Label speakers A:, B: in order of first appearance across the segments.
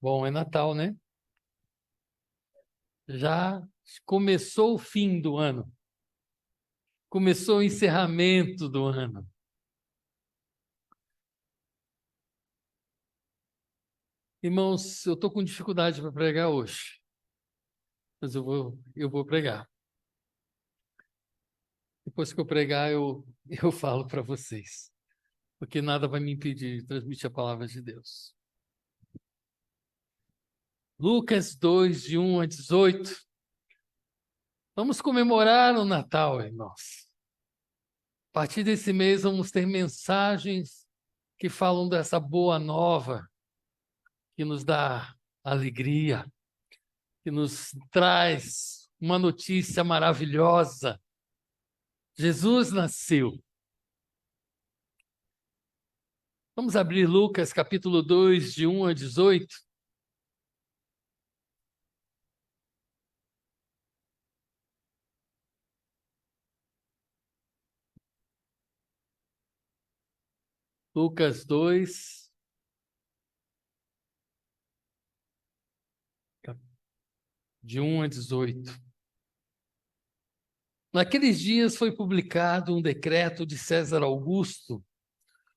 A: Bom, é Natal, né? Já começou o fim do ano. Começou o encerramento do ano. Irmãos, eu estou com dificuldade para pregar hoje, mas eu vou pregar. Depois que eu pregar, eu falo para vocês, porque nada vai me impedir de transmitir a palavra de Deus. Lucas 2, de 1 a 18. Vamos comemorar o Natal, irmãos. A partir desse mês, vamos ter mensagens que falam dessa boa nova, que nos dá alegria, que nos traz uma notícia maravilhosa. Jesus nasceu. Vamos abrir Lucas capítulo 2, de 1 a 18. Lucas 2, de 1 a 18. Naqueles dias foi publicado um decreto de César Augusto,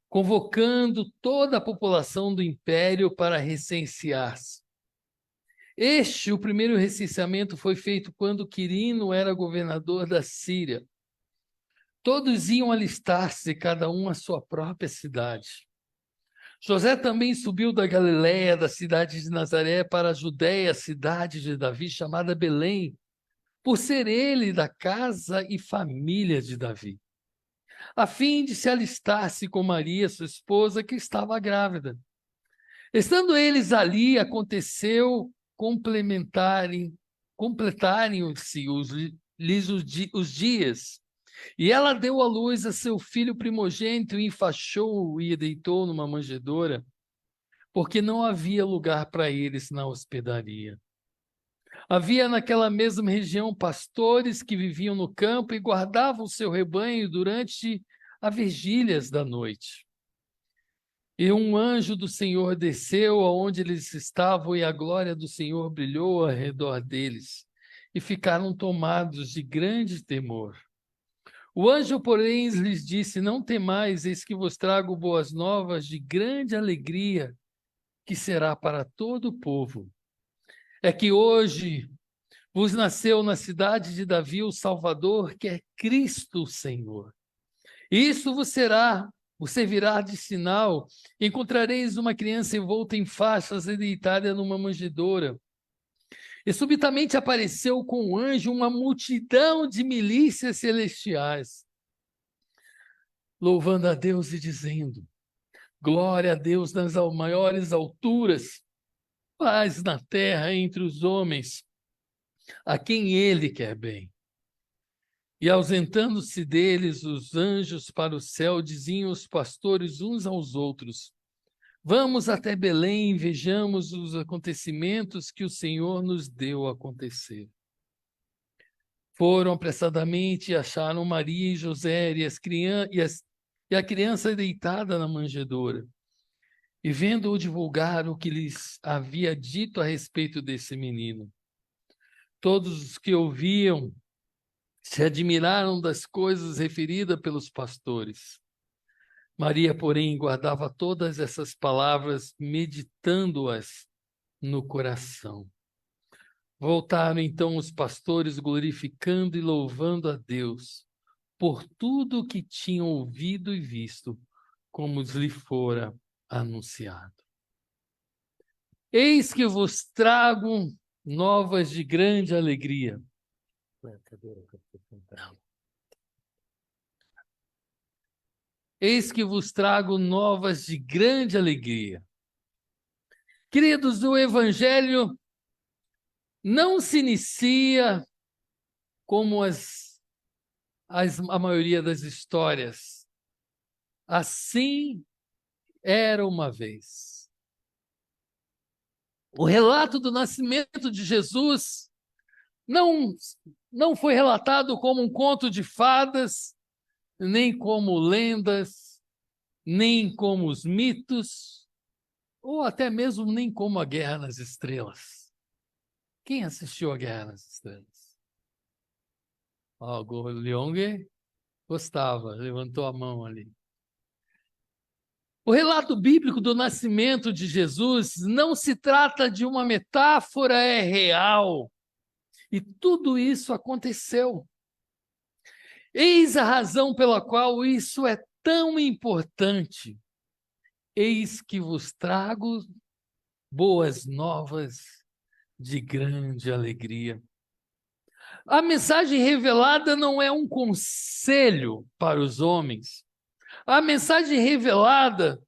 A: convocando toda a população do império para recensear-se. O primeiro recenseamento, foi feito quando Quirino era governador da Síria. Todos iam alistar-se, cada um à sua própria cidade. José também subiu da Galiléia, da cidade de Nazaré, para a Judéia, cidade de Davi, chamada Belém, por ser ele da casa e família de Davi, a fim de se alistar-se com Maria, sua esposa, que estava grávida. Estando eles ali, aconteceu completarem-se os dias, e ela deu à luz a seu filho primogênito, e enfaixou-o e deitou numa manjedoura, porque não havia lugar para eles na hospedaria. Havia naquela mesma região pastores que viviam no campo e guardavam o seu rebanho durante as vigílias da noite. E um anjo do Senhor desceu aonde eles estavam, e a glória do Senhor brilhou ao redor deles, e ficaram tomados de grande temor. O anjo, porém, lhes disse: Não temais, eis que vos trago boas novas de grande alegria, que será para todo o povo. É que hoje vos nasceu na cidade de Davi o Salvador, que é Cristo o Senhor. Isso vos servirá de sinal. Encontrareis uma criança envolta em faixas e deitada numa manjedoura. E subitamente apareceu com o anjo uma multidão de milícias celestiais, louvando a Deus e dizendo: Glória a Deus nas maiores alturas, paz na terra entre os homens, a quem ele quer bem. E ausentando-se deles os anjos para o céu, diziam os pastores uns aos outros: Vamos até Belém e vejamos os acontecimentos que o Senhor nos deu a acontecer. Foram apressadamente e acharam Maria e José e a criança deitada na manjedoura. E vendo-o, divulgaram o que lhes havia dito a respeito desse menino. Todos os que ouviam se admiraram das coisas referidas pelos pastores. Maria, porém, guardava todas essas palavras, meditando-as no coração. Voltaram então os pastores, glorificando e louvando a Deus por tudo o que tinham ouvido e visto, como lhe fora anunciado. Eis que vos trago novas de grande alegria. Eis que vos trago novas de grande alegria. Queridos, o Evangelho não se inicia como a maioria das histórias. Assim era uma vez. O relato do nascimento de Jesus não foi relatado como um conto de fadas, nem como lendas, nem como os mitos. ou até mesmo nem como a Guerra nas Estrelas. Quem assistiu a Guerra nas Estrelas? Ó, o Leong gostava, levantou a mão ali. O relato bíblico do nascimento de Jesus não se trata de uma metáfora, é real. E tudo isso aconteceu. Eis a razão pela qual isso é tão importante. Eis que vos trago boas novas de grande alegria. A mensagem revelada não é um conselho para os homens. A mensagem revelada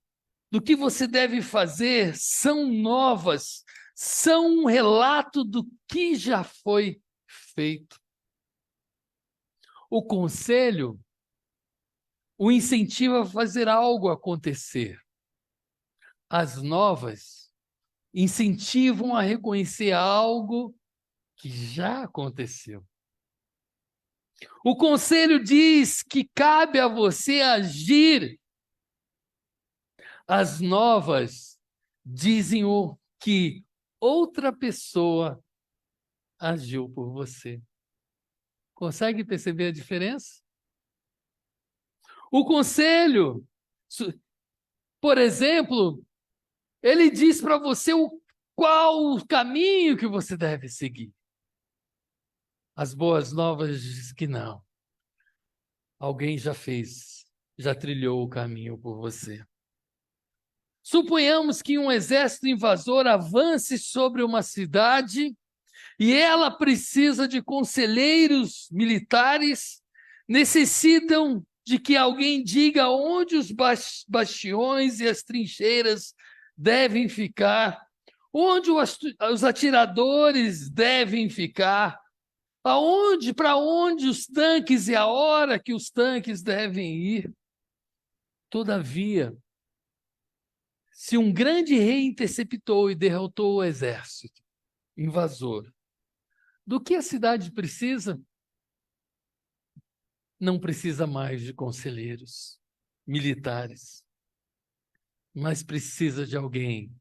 A: do que você deve fazer são novas, são um relato do que já foi feito. O conselho o incentiva a fazer algo acontecer. As novas incentivam a reconhecer algo que já aconteceu. O conselho diz que cabe a você agir. As novas dizem o que outra pessoa agiu por você. Consegue perceber a diferença? O conselho, por exemplo, ele diz para você qual o caminho que você deve seguir. As boas novas dizem que não. Alguém já fez, já trilhou o caminho por você. Suponhamos que um exército invasor avance sobre uma cidade e ela precisa de conselheiros militares, necessitam de que alguém diga onde os bastiões e as trincheiras devem ficar, onde os atiradores devem ficar, para onde os tanques e a hora que os tanques devem ir. Todavia, se um grande rei interceptou e derrotou o exército invasor, do que a cidade precisa? Não precisa mais de conselheiros militares, mas precisa de alguém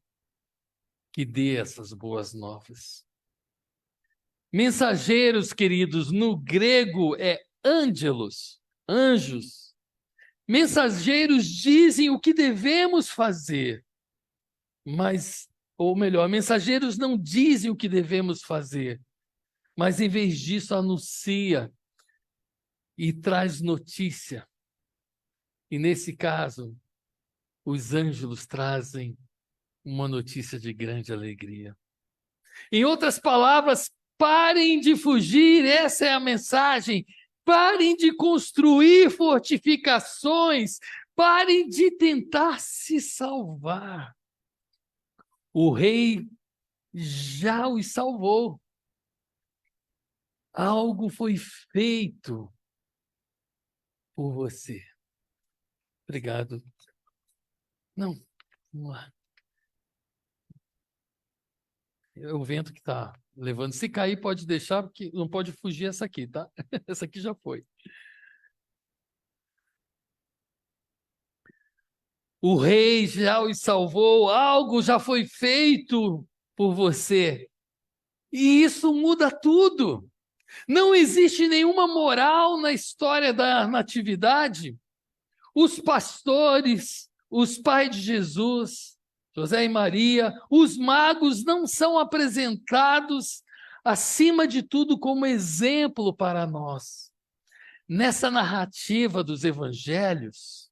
A: que dê essas boas novas. Mensageiros, queridos, no grego é ângelos, anjos. Mensageiros dizem o que devemos fazer, ou melhor, mensageiros não dizem o que devemos fazer, mas em vez disso anuncia e traz notícia. E nesse caso, os anjos trazem uma notícia de grande alegria. Em outras palavras, parem de fugir, essa é a mensagem. Parem de construir fortificações, parem de tentar se salvar. O rei já os salvou. Algo foi feito por você. Obrigado. Não, vamos lá. É o vento que está levando. Se cair, pode deixar, porque não pode fugir essa aqui, tá? Essa aqui já foi. O rei já os salvou, algo já foi feito por você. E isso muda tudo. Não existe nenhuma moral na história da natividade. Os pastores, os pais de Jesus, José e Maria, os magos não são apresentados, acima de tudo, como exemplo para nós. Nessa narrativa dos evangelhos,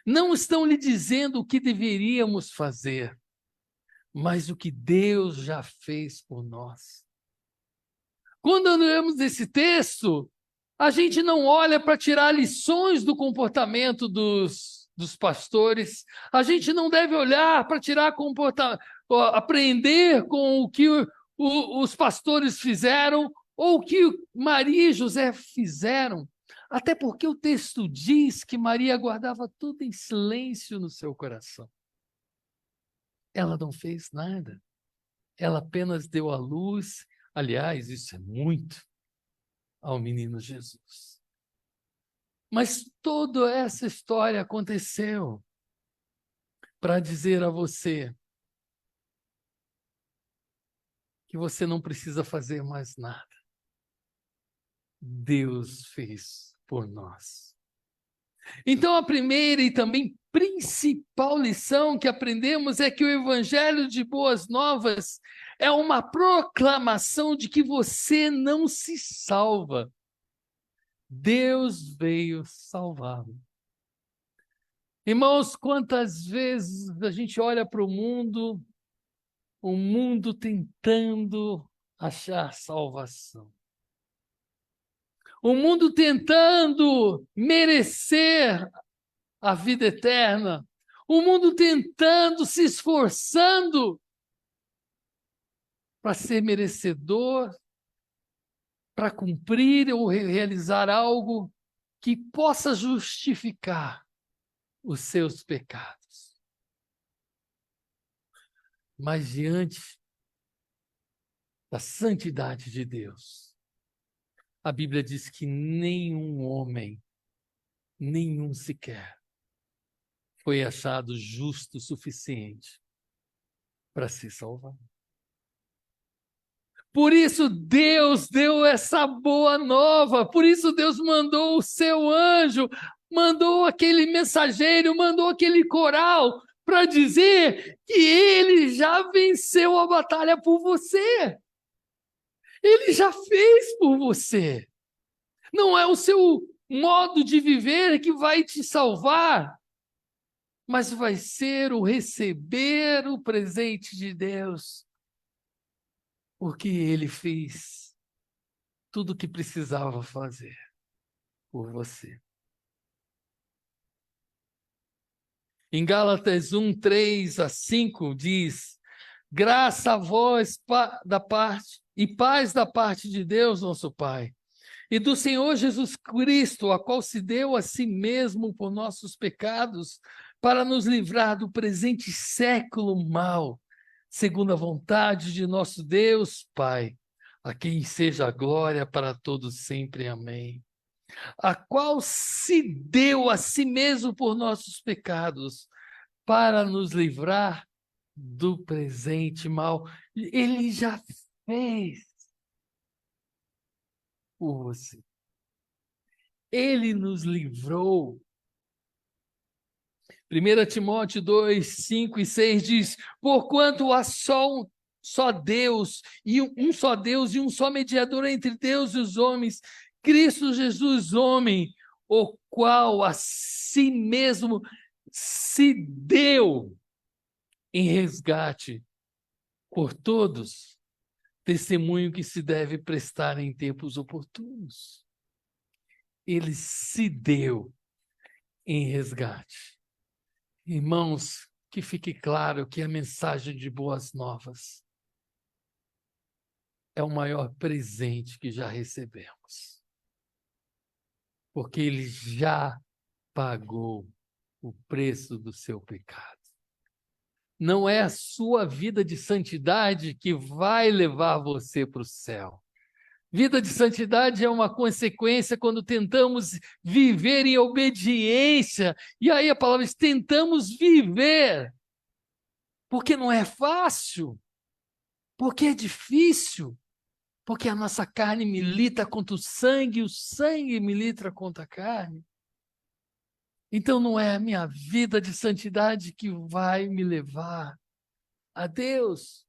A: não estão lhe dizendo o que deveríamos fazer, mas o que Deus já fez por nós. Quando lemos esse texto, a gente não olha para tirar lições do comportamento dos pastores, a gente não deve olhar para aprender com o que os pastores fizeram ou o que Maria e José fizeram. Até porque o texto diz que Maria guardava tudo em silêncio no seu coração. Ela não fez nada. Ela apenas deu à luz. Aliás, isso é muito ao menino Jesus. Mas toda essa história aconteceu para dizer a você que você não precisa fazer mais nada. Deus fez por nós. Então, a primeira e também principal lição que aprendemos é que o Evangelho de Boas Novas é uma proclamação de que você não se salva. Deus veio salvá-lo. Irmãos, quantas vezes a gente olha para o mundo tentando achar salvação. O mundo tentando merecer a vida eterna. O mundo tentando, se esforçando para ser merecedor, para cumprir ou realizar algo que possa justificar os seus pecados. Mas diante da santidade de Deus, a Bíblia diz que nenhum homem, nenhum sequer, foi achado justo o suficiente para se salvar. Por isso Deus deu essa boa nova, por isso Deus mandou o seu anjo, mandou aquele mensageiro, mandou aquele coral para dizer que ele já venceu a batalha por você. Ele já fez por você. Não é o seu modo de viver que vai te salvar, mas vai ser o receber o presente de Deus, porque Ele fez tudo o que precisava fazer por você. Em Gálatas 1, 3-5 diz: graça a vós da parte e paz da parte de Deus, nosso Pai, e do Senhor Jesus Cristo, a qual se deu a si mesmo por nossos pecados, para nos livrar do presente século mau, segundo a vontade de nosso Deus, Pai, a quem seja a glória para todos sempre. Amém. A qual se deu a si mesmo por nossos pecados, para nos livrar do presente mal. Ele já fez por você. Ele nos livrou. 1 Timóteo 2, 5 e 6 diz: porquanto há só Deus, e um só Deus, e um só mediador entre Deus e os homens, Cristo Jesus, homem, o qual a si mesmo se deu em resgate por todos, testemunho que se deve prestar em tempos oportunos. Ele se deu em resgate. Irmãos, que fique claro que a mensagem de boas novas é o maior presente que já recebemos. Porque ele já pagou o preço do seu pecado. Não é a sua vida de santidade que vai levar você para o céu. Vida de santidade é uma consequência quando tentamos viver em obediência. E aí a palavra diz, tentamos viver. Porque não é fácil. Porque é difícil. Porque a nossa carne milita contra o sangue, e o sangue milita contra a carne. Então não é a minha vida de santidade que vai me levar a Deus,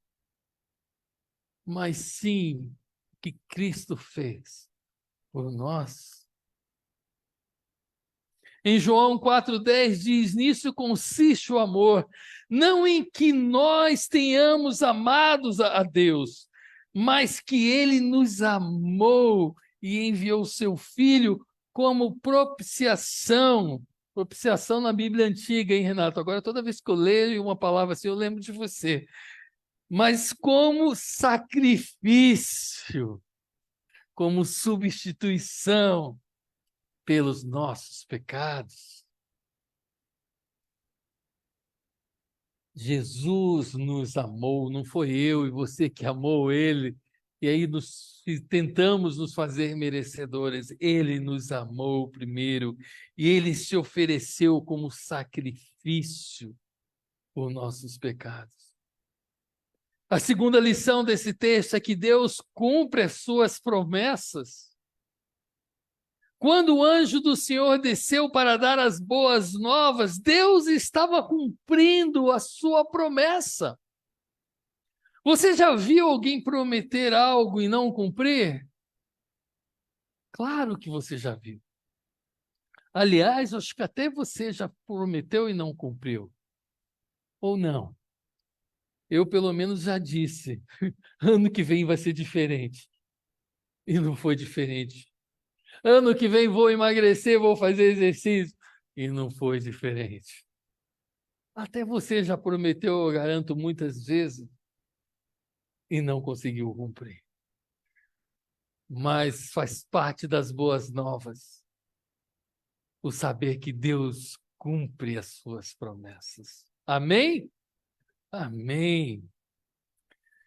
A: mas sim o que Cristo fez por nós. Em João 4,10 diz, nisso consiste o amor, não em que nós tenhamos amados a Deus, mas que Ele nos amou e enviou o seu Filho como propiciação. Propiciação na Bíblia antiga, hein, Renato? Agora, toda vez que eu leio uma palavra assim, eu lembro de você. Mas como sacrifício, como substituição pelos nossos pecados. Jesus nos amou, não foi eu e você que amou Ele, e aí tentamos nos fazer merecedores. Ele nos amou primeiro, e Ele se ofereceu como sacrifício por nossos pecados. A segunda lição desse texto é que Deus cumpre as suas promessas. Quando o anjo do Senhor desceu para dar as boas novas, Deus estava cumprindo a sua promessa. Você já viu alguém prometer algo e não cumprir? Claro que você já viu. Aliás, acho que até você já prometeu e não cumpriu. Ou não? Eu, pelo menos, já disse. Ano que vem vai ser diferente. E não foi diferente. Ano que vem vou emagrecer, vou fazer exercício. E não foi diferente. Até você já prometeu, eu garanto, muitas vezes. E não conseguiu cumprir. Mas faz parte das boas novas o saber que Deus cumpre as suas promessas. Amém? Amém.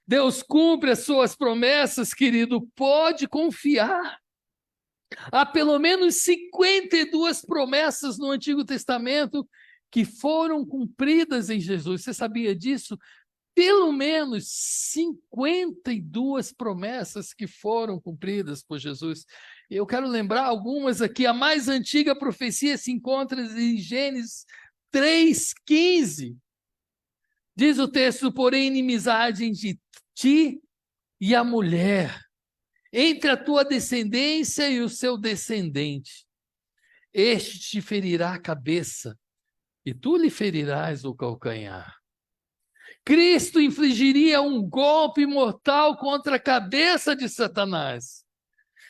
A: Deus cumpre as suas promessas, querido, pode confiar. Há pelo menos 52 promessas no Antigo Testamento que foram cumpridas em Jesus. Você sabia disso? Pelo menos 52 promessas que foram cumpridas por Jesus. Eu quero lembrar algumas aqui. A mais antiga profecia se encontra em Gênesis 3,15. Diz o texto: porém, inimizade entre ti e a mulher, entre a tua descendência e o seu descendente. Este te ferirá a cabeça, e tu lhe ferirás o calcanhar. Cristo infligiria um golpe mortal contra a cabeça de Satanás.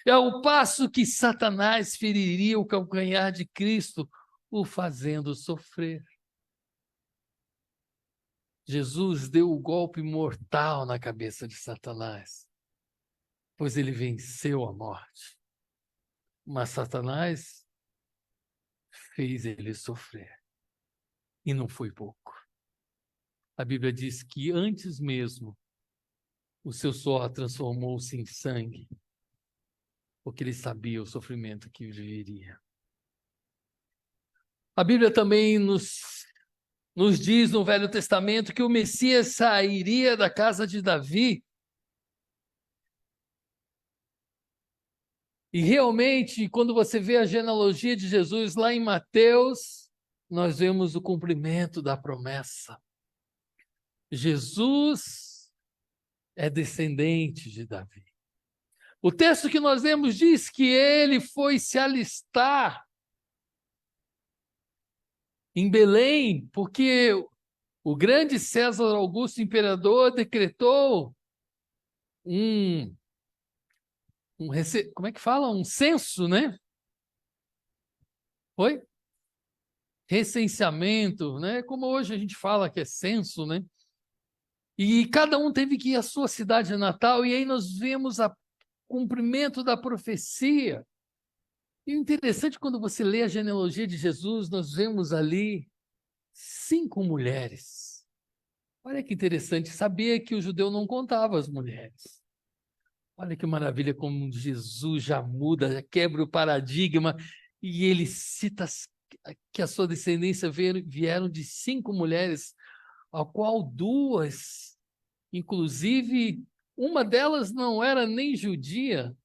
A: É ao passo que Satanás feriria o calcanhar de Cristo, o fazendo sofrer. Jesus deu o golpe mortal na cabeça de Satanás, pois ele venceu a morte. Mas Satanás fez ele sofrer. E não foi pouco. A Bíblia diz que antes mesmo o seu suor transformou-se em sangue, porque ele sabia o sofrimento que viveria. A Bíblia também nos diz no Velho Testamento que o Messias sairia da casa de Davi. E realmente, quando você vê a genealogia de Jesus lá em Mateus, nós vemos o cumprimento da promessa. Jesus é descendente de Davi. O texto que nós lemos diz que ele foi se alistar em Belém, porque o grande César Augusto Imperador decretou como é que fala? Um censo, né? Oi? Recenseamento, né? Como hoje a gente fala que é censo, né? E cada um teve que ir à sua cidade natal, e aí nós vemos o cumprimento da profecia. E o interessante, quando você lê a genealogia de Jesus, nós vemos ali 5 mulheres. Olha que interessante, sabia que o judeu não contava as mulheres. Olha que maravilha como Jesus já muda, já quebra o paradigma, e ele cita que a sua descendência vieram de 5 mulheres, ao qual 2, inclusive, uma delas não era nem judia,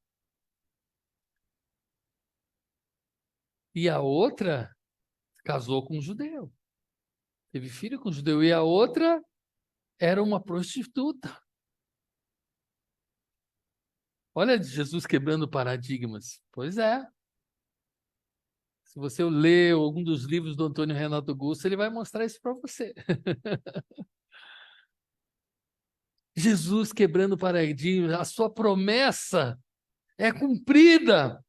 A: e a outra casou com um judeu, teve filho com um judeu, e a outra era uma prostituta. Olha Jesus quebrando paradigmas. Pois é. Se você ler algum dos livros do Antônio Renato Gusto, ele vai mostrar isso para você. Jesus quebrando paradigmas, a sua promessa é cumprida.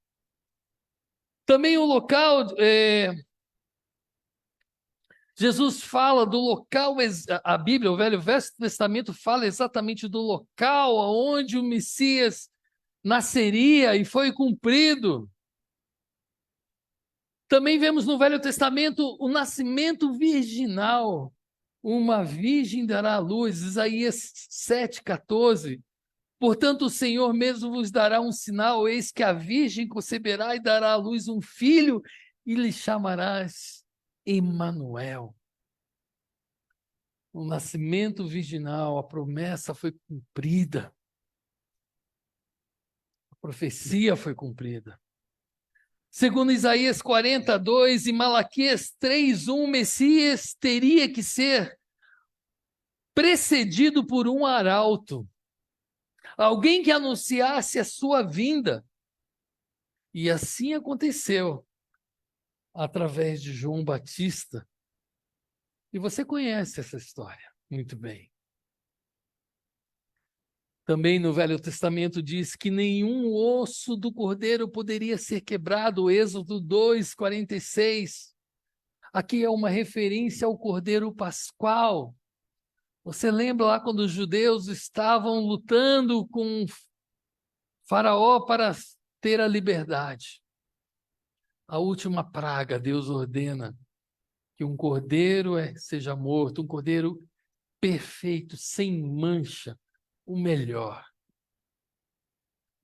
A: Também o local, Jesus fala do local, a Bíblia, o Velho Testamento fala exatamente do local onde o Messias nasceria e foi cumprido. Também vemos no Velho Testamento o nascimento virginal. Uma virgem dará à luz, Isaías 7,14. Portanto, o Senhor mesmo vos dará um sinal, eis que a virgem conceberá e dará à luz um filho, e lhe chamarás Emanuel. o nascimento virginal, a promessa foi cumprida. A profecia foi cumprida. Segundo Isaías 42 e Malaquias 3:1, Messias teria que ser precedido por um arauto, alguém que anunciasse a sua vinda. E assim aconteceu através de João Batista. E você conhece essa história muito bem. Também no Velho Testamento diz que nenhum osso do cordeiro poderia ser quebrado, Êxodo 2:46. Aqui é uma referência ao cordeiro pascual. Você lembra lá quando os judeus estavam lutando com Faraó para ter a liberdade? A última praga, Deus ordena que um cordeiro seja morto, um cordeiro perfeito, sem mancha, o melhor.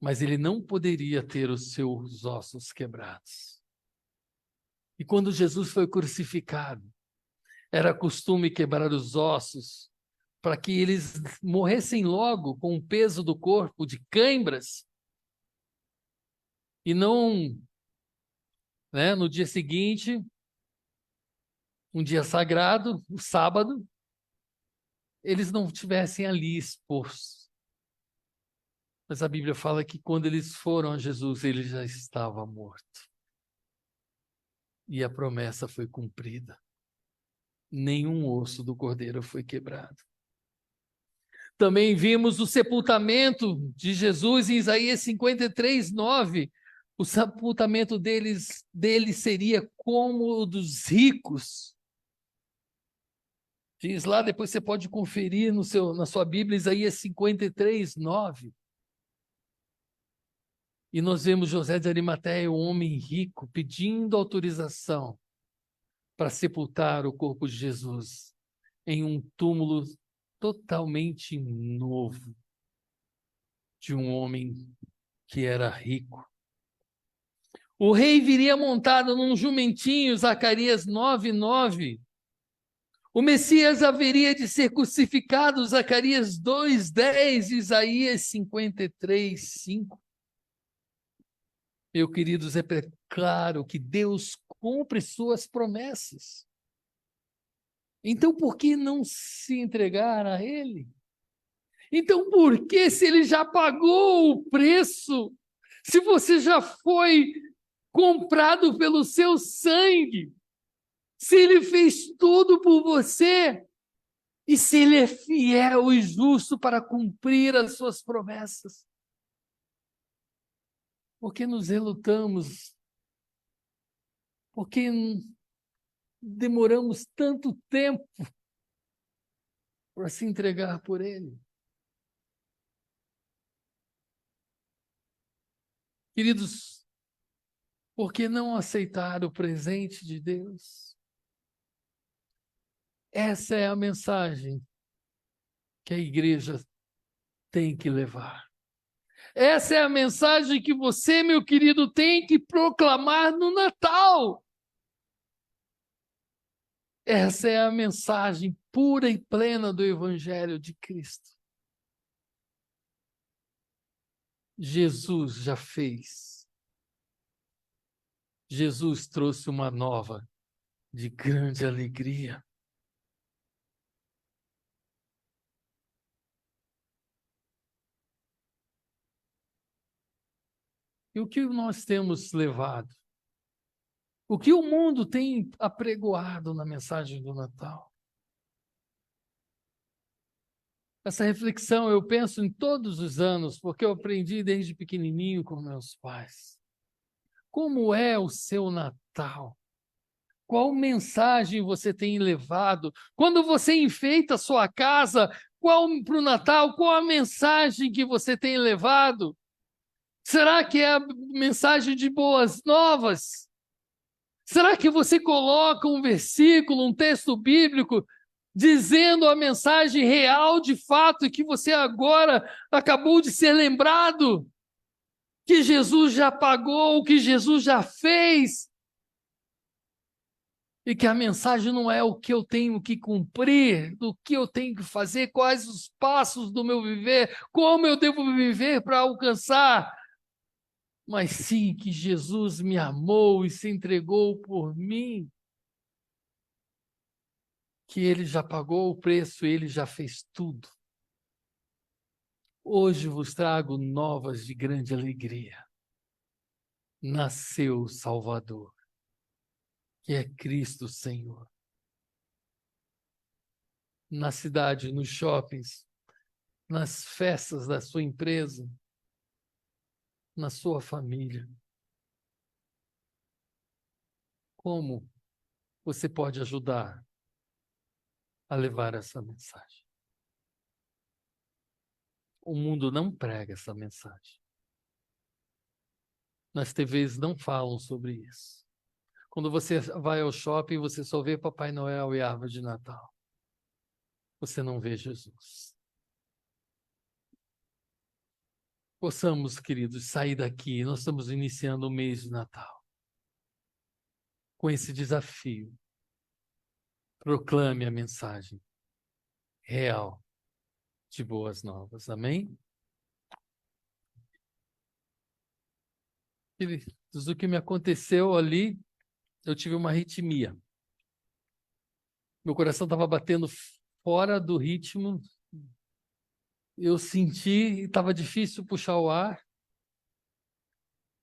A: Mas ele não poderia ter os seus ossos quebrados. E quando Jesus foi crucificado, era costume quebrar os ossos para que eles morressem logo com o peso do corpo, de cãibras, e não, no dia seguinte, um dia sagrado, o sábado, eles não estivessem ali expostos. Mas a Bíblia fala que quando eles foram a Jesus, ele já estava morto. E a promessa foi cumprida. Nenhum osso do cordeiro foi quebrado. Também vimos o sepultamento de Jesus em Isaías 53:9. O sepultamento dele seria como o dos ricos. Diz lá, depois você pode conferir na sua Bíblia, Isaías 53:9. E nós vemos José de Arimateia, um homem rico, pedindo autorização para sepultar o corpo de Jesus em um túmulo totalmente novo, de um homem que era rico. O rei viria montado num jumentinho, Zacarias 9:9. O Messias haveria de ser crucificado, Zacarias 2:10, Isaías 53:5. Meus queridos, é claro que Deus cumpre suas promessas. Então, por que não se entregar a Ele? Então, por que, se Ele já pagou o preço, se você já foi comprado pelo seu sangue, se Ele fez tudo por você, e se Ele é fiel e justo para cumprir as suas promessas, por que nos relutamos? Por que demoramos tanto tempo para se entregar por Ele? Queridos, por que não aceitar o presente de Deus? Essa é a mensagem que a igreja tem que levar. Essa é a mensagem que você, meu querido, tem que proclamar no Natal. Essa é a mensagem pura e plena do Evangelho de Cristo. Jesus já fez. Jesus trouxe uma nova de grande alegria. E o que nós temos levado? O que o mundo tem apregoado na mensagem do Natal? Essa reflexão eu penso em todos os anos, porque eu aprendi desde pequenininho com meus pais. Como é o seu Natal? Qual mensagem você tem levado? Quando você enfeita a sua casa, para o Natal, qual a mensagem que você tem levado? Será que é a mensagem de boas novas? Será que você coloca um versículo, um texto bíblico, dizendo a mensagem real de fato que você agora acabou de ser lembrado? Que Jesus já pagou, que Jesus já fez? E que a mensagem não é o que eu tenho que cumprir, do que eu tenho que fazer, quais os passos do meu viver, como eu devo viver para alcançar, mas sim que Jesus me amou e se entregou por mim, que ele já pagou o preço, ele já fez tudo. Hoje vos trago novas de grande alegria. Nasceu o Salvador, que é Cristo Senhor. Na cidade, nos shoppings, nas festas da sua empresa, na sua família. Como você pode ajudar a levar essa mensagem? O mundo não prega essa mensagem. Nas TVs não falam sobre isso. Quando você vai ao shopping, você só vê Papai Noel e árvore de Natal. Você não vê Jesus. Possamos, queridos, sair daqui. Nós estamos iniciando o mês de Natal. Com esse desafio, proclame a mensagem real de boas novas. Amém? Queridos, o que me aconteceu ali, eu tive uma arritmia. Meu coração estava batendo fora do ritmo. Eu senti, estava difícil puxar o ar.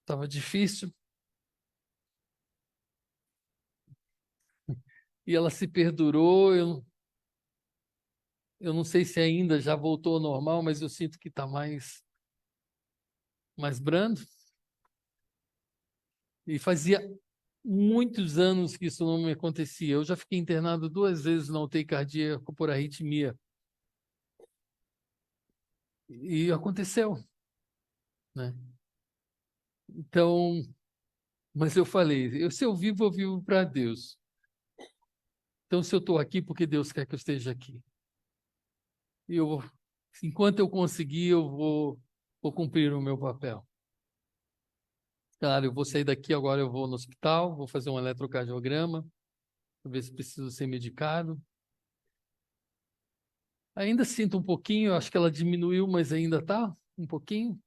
A: Estava difícil. E ela se perdurou. Eu não sei se ainda já voltou ao normal, mas eu sinto que está mais brando. E fazia muitos anos que isso não me acontecia. Eu já fiquei internado 2 vezes na UTI cardíaca por arritmia. E aconteceu, né? Então, mas eu falei, se eu vivo para Deus. Então, se eu estou aqui, porque Deus quer que eu esteja aqui. E enquanto eu conseguir, eu vou cumprir o meu papel. Claro, eu vou sair daqui agora, eu vou no hospital, vou fazer um eletrocardiograma, para ver se preciso ser medicado. Ainda sinto um pouquinho, acho que ela diminuiu, mas ainda está um pouquinho.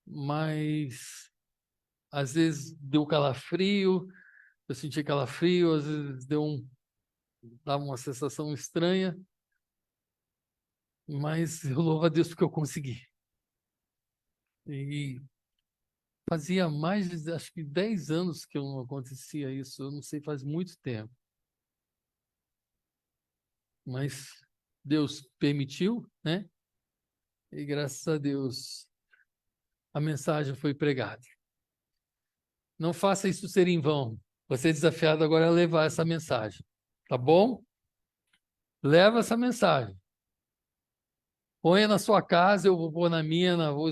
A: Mas às vezes deu calafrio, eu senti calafrio, às vezes dava uma sensação estranha, mas eu louvo a Deus porque eu consegui. E fazia mais de, acho que 10 anos que eu não acontecia isso, eu não sei, faz muito tempo. Mas Deus permitiu, né? E graças a Deus a mensagem foi pregada. Não faça isso ser em vão. Você é desafiado agora a levar essa mensagem, tá bom? Leva essa mensagem. Põe na sua casa, eu vou pôr na minha, vou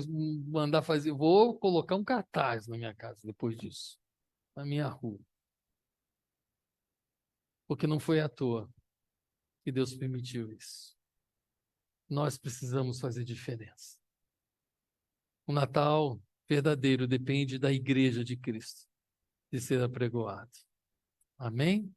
A: mandar fazer, vou colocar um cartaz na minha casa depois disso, na minha rua. Porque não foi à toa que Deus permitiu isso. Nós precisamos fazer diferença. O Natal verdadeiro depende da igreja de Cristo, de ser apregoado. Amém?